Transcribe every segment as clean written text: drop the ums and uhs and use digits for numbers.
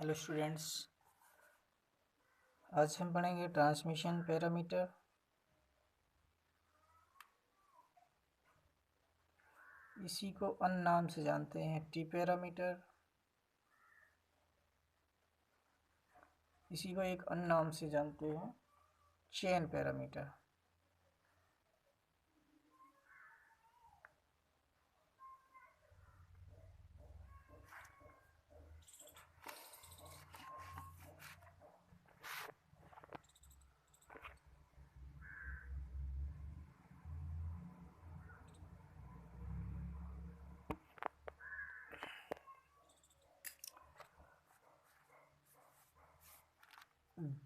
Hello students, आज हम पढ़ेंगे ट्रांसमिशन पैरामीटर। इसी को अन्य नाम से जानते हैं टी पैरामीटर। इसी को एक अन्य नाम से जानते हैं chain parameter.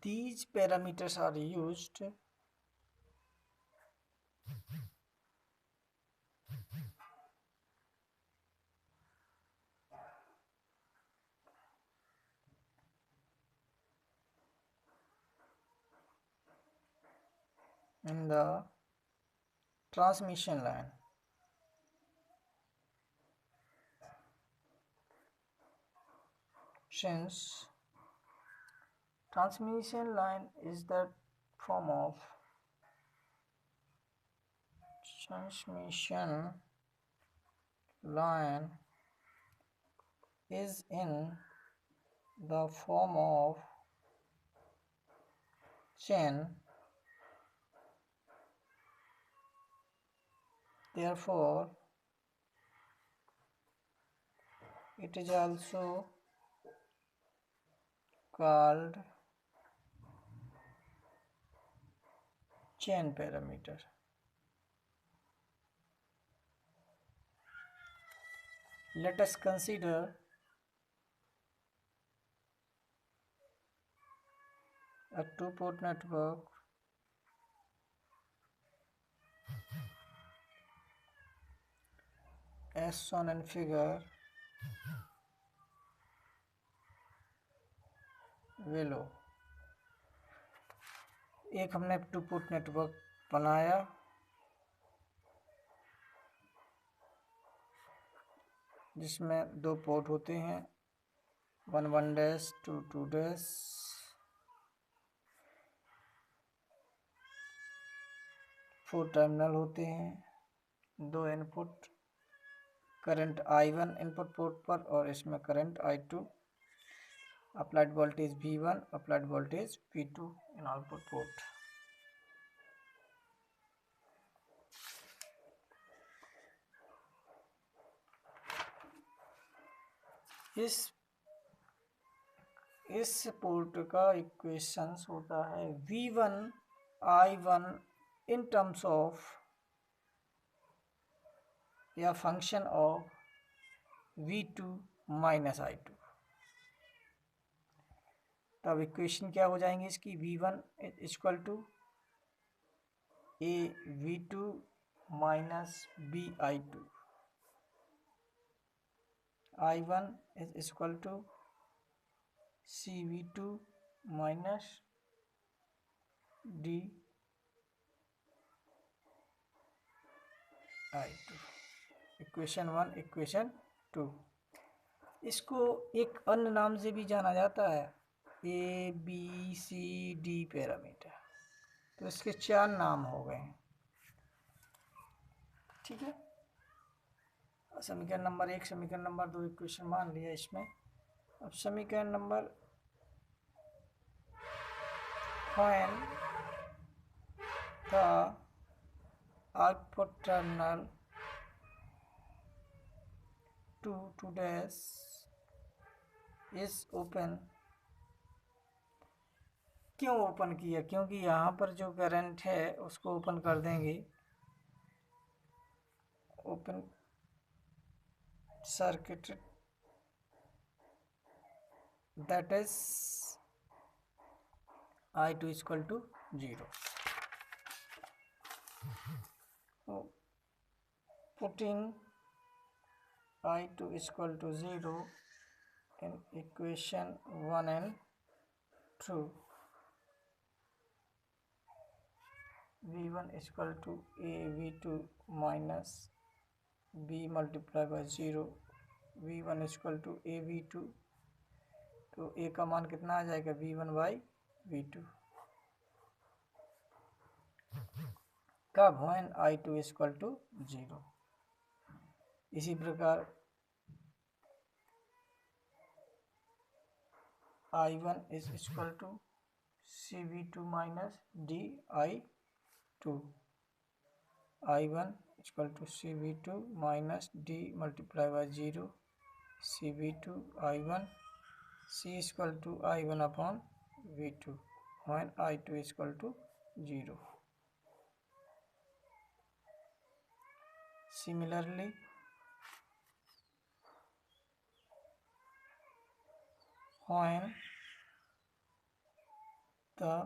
These parameters are used in the transmission line. Since transmission line is the form of transmission line is in the form of chain, therefore it is also called chain parameter. Let us consider a two-port network as shown in figure below. एक हमने two port network बनाया जिसमें दो port होते हैं, 1 2 4 terminal होते हैं, दो input, current I1 input port पर और इसमें current I2, applied voltage V1, applied voltage V2 in output port. इस पोर्ट का इक्वेशंस होता है V1 I1 in terms of या function of V2 minus I2। तब इक्वेशन क्या हो जाएंगे इसकी? V1 equal to A V2 minus B I2, I1 is equal to C V2 minus D I2। Equation 1, equation 2। इसको एक अन्य नाम से भी जाना जाता है A B C D parameter. तो इसके 4 नाम हो गए हैं, ठीक है। समीकरण नंबर 1, समीकरण नंबर 2 इक्वेशन मान लिया इसमें। अब समीकरण number when the output terminal to dash is open। क्यों ओपन किया? क्योंकि यहाँ पर जो करंट है उसको ओपन कर देंगे, open circuit, that is I2 equal to 0. So putting I2 equal to 0 in equation 1 and 2, V1 equal to A V2 minus B multiplied by 0, V1 equal to A V2, तो ए का मान कितना आ जाएगा v1/v2 कब when I2 equal to 0। इसी प्रकार I1 is equal to CV2 minus DI2। I1 equal to CV2 minus D multiply by 0 CV2 I1 C equal to I1 upon V2 when I2 equal to 0। Similarly, when the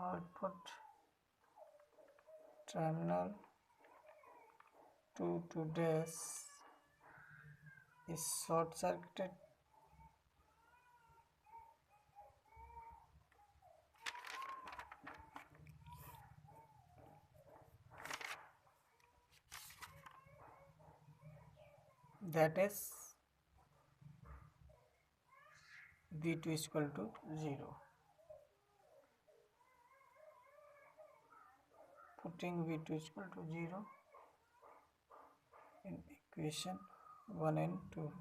output terminal 2 to dash is short circuited, that is V2 equal to 0. Putting V2 equal to 0 in equation 1 and 2.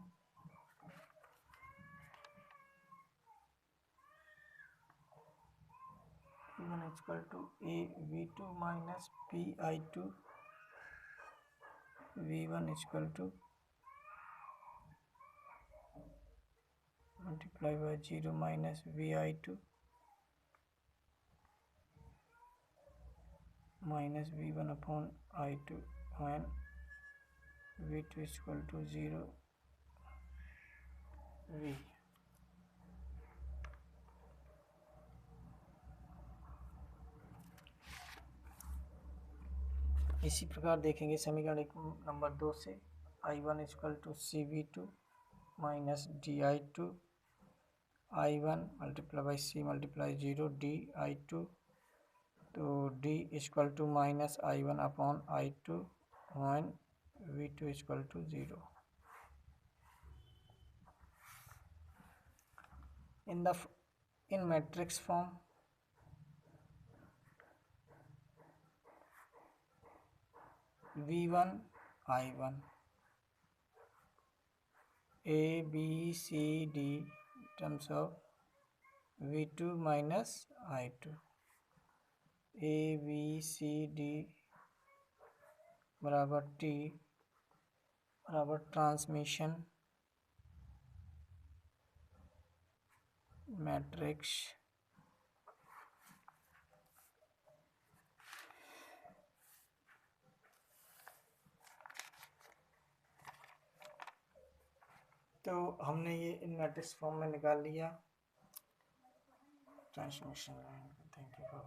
V1 equal to A V2 minus P I2 V1 equal to multiply by 0 minus Vi2 minus V1 upon I2 when V2 is equal to 0 V। इसी प्रकार देखेंगे समीकरण number 2 से I1 equal to CV2 minus DI2 I1 multiply by C multiply 0 DI2 तो D equal to minus I1 upon I2 one V2 equal to 0। in matrix form V1 I1 A B C D terms of V2 minus I2 A B C D बराबर T बराबर transmission matrix तो हमने ये इन matrix form में निकाल लिया transmission line. Thank you.